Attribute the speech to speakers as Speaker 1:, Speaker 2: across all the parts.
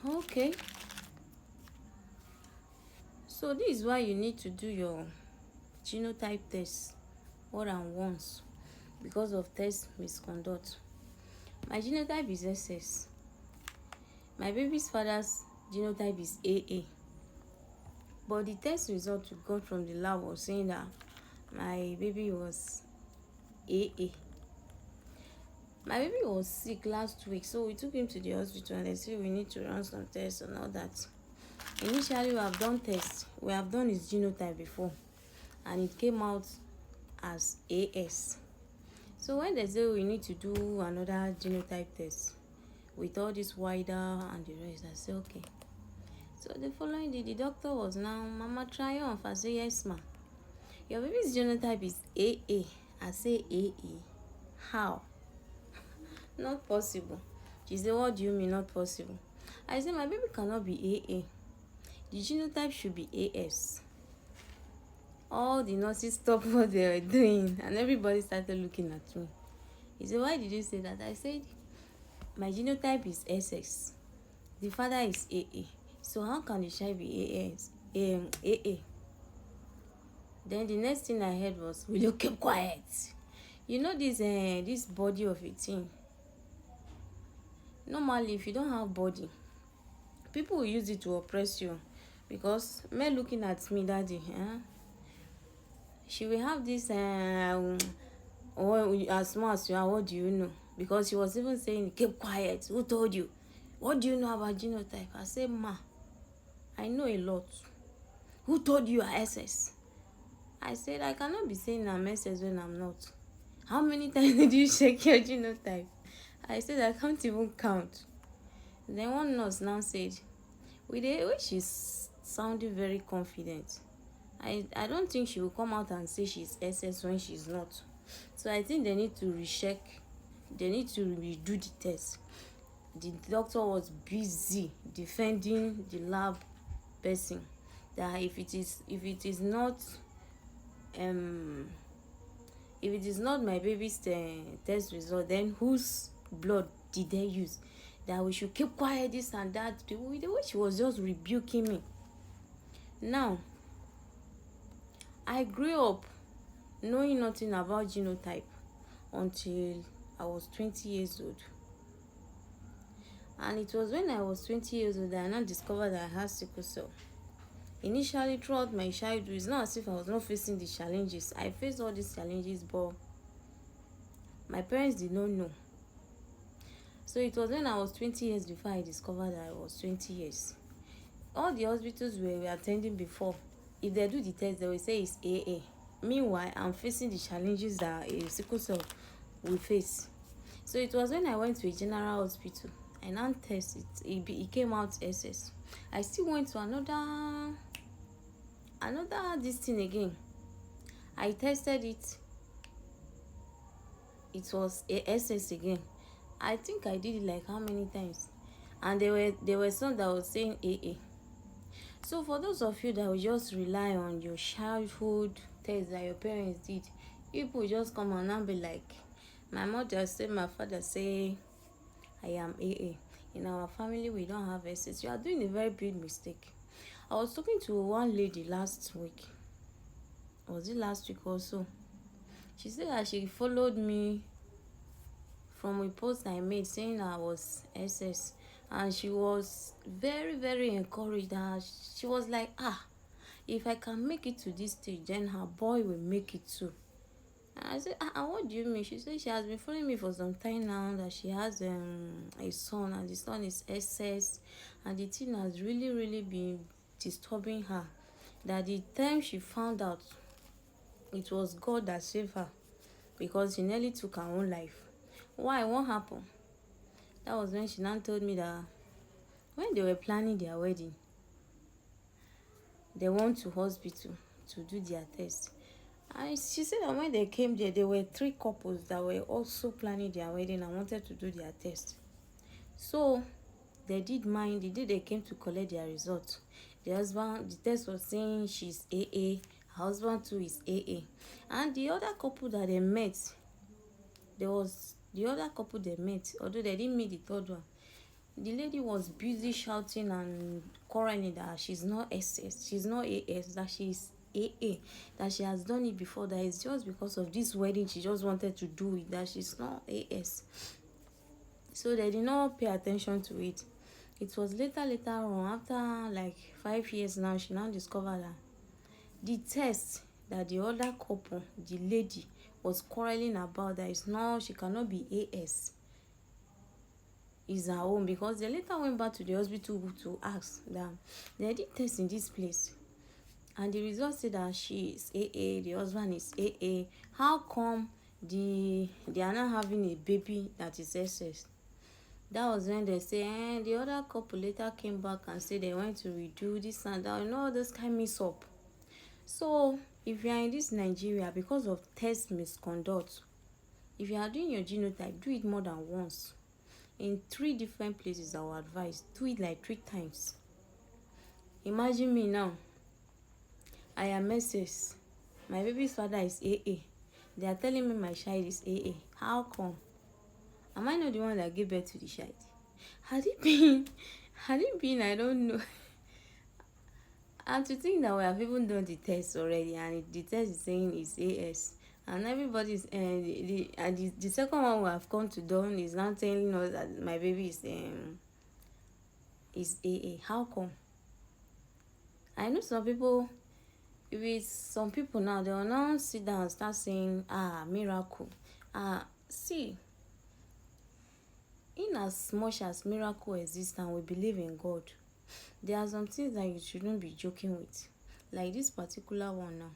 Speaker 1: Okay, so this is why you need to do your genotype test more than once because of test misconduct. My genotype is SS. My baby's father's genotype is AA. But the test result we got from the lab was saying that my baby was AA. My baby was sick last week, so we took him to the hospital and they said we need to run some tests and all that. Initially, we have done tests. We have done his genotype before and it came out as AS. So when they say we need to do another genotype test with all this wider and the rest, I said okay. So the following day, the doctor was now, Mama Triumph. I say, yes, ma. Your baby's genotype is AA. I say, AA. How? Not possible. She said, what do you mean not possible? I said, my baby cannot be AA. The genotype should be AS. All the nurses stopped what they were doing and everybody started looking at me. He said, why did you say that? I said, my genotype is SS. The father is AA. So how can the child be AA? Then the next thing I heard was, will you keep quiet? You know this body of a thing. Normally, if you don't have body, people will use it to oppress you. Because men looking at me that day, she will have this, or as small as you are, what do you know? Because she was even saying, keep quiet. Who told you? What do you know about genotype? I said, ma, I know a lot. Who told you are SS? I said, I cannot be saying I'm SS when I'm not. How many times did you check your genotype? I said, I can't even count. Then one nurse now said, with the way she's sounding very confident, I don't think she will come out and say she's SS when she's not. So I think they need to recheck. They need to redo the test. The doctor was busy defending the lab person that if it is not my baby's test result, then whose blood did they use? That we should keep quiet, this and that. The way she was just rebuking me. Now, I grew up knowing nothing about genotype until I was 20 years old. And it was when I was 20 years old that I now discovered that I had sickle cell. Initially, throughout my childhood, it's not as if I was not facing the challenges. I faced all these challenges, but my parents did not know. So it was when I was 20 years before I discovered that I was 20 years. All the hospitals we were attending before, if they do the test, they will say it's AA. Meanwhile, I'm facing the challenges that a sickle cell will face. So it was when I went to a general hospital. I now tested it came out SS. I still went to another this thing again. I tested it. It was a SS again. I think I did it like how many times? And there were some that was saying AA. So for those of you that will just rely on your childhood test that your parents did, people just come and now be like, my mother say, my father say, I am AA. In our family, we don't have SS. You are doing a very big mistake. I was talking to one lady last week. Was it last week or so? She said that she followed me from a post I made saying I was SS. And she was very, very encouraged. And she was like, if I can make it to this stage, then her boy will make it too. And I said, what do you mean? She said she has been following me for some time now, that she has a son, and the son is SS, and the thing has really, really been disturbing her. That the time she found out, it was God that saved her, because she nearly took her own life. Why? What happened? That was when she now told me that when they were planning their wedding, they went to hospital to do their test. And she said that when they came there were 3 couples that were also planning their wedding and wanted to do their test. So they did mine. The day they came to collect their results, the test was saying she's AA, her husband too is AA. And the other couple that they met, although they didn't meet the third one, The lady was busy shouting and quarreling that she's not SS, she's not AS, that she's AA, that she has done it before, that it's just because of this wedding she just wanted to do it, that she's not AS. So they did not pay attention to it. It was later on, after like 5 years now, she now discovered that the test that the other couple, the lady, was quarreling about, that is not, she cannot be AS, is her own, because they later went back to the hospital to ask that they did test in this place and the result said that she is AA, the husband is AA. How come they are not having a baby that is SS? That was when they say, the other couple later came back and said they went to redo this and that, this kind mix up. So if you are in this Nigeria, because of test misconduct, if you are doing your genotype, do it more than once. In 3 different places, I will advise, do it like 3 times. Imagine me now, I am SS, my baby's father is AA, they are telling me my child is AA. How come? Am I not the one that gave birth to the child? Had it been, I don't know. And to think that we have even done the test already, and the test is saying it's AS, and everybody's the second one we have come to done is now telling us that my baby is AA. How come? I know some people, with some people now, they will now sit down and start saying, miracle. See, in as much as miracle exists and we believe in God, there are some things that you shouldn't be joking with, like this particular one now.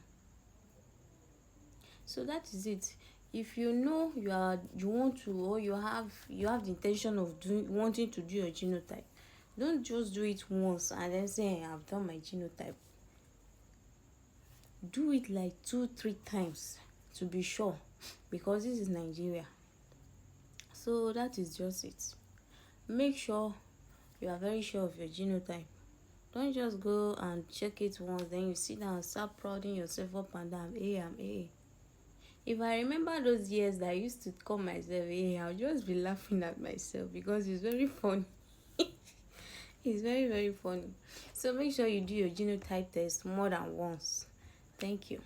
Speaker 1: So that is it. If you know you want to, or you have the intention of wanting to do your genotype, don't just do it once and then say, I've done my genotype. Do it like 2-3 times to be sure, because this is Nigeria. So that is just it. Make sure you are very sure of your genotype. Don't just go and check it once, then you sit down and start prodding yourself up and down. I'm AA. If I remember those years that I used to call myself AA, I'll just be laughing at myself because it's very funny. It's very, very funny. So make sure you do your genotype test more than once. Thank you.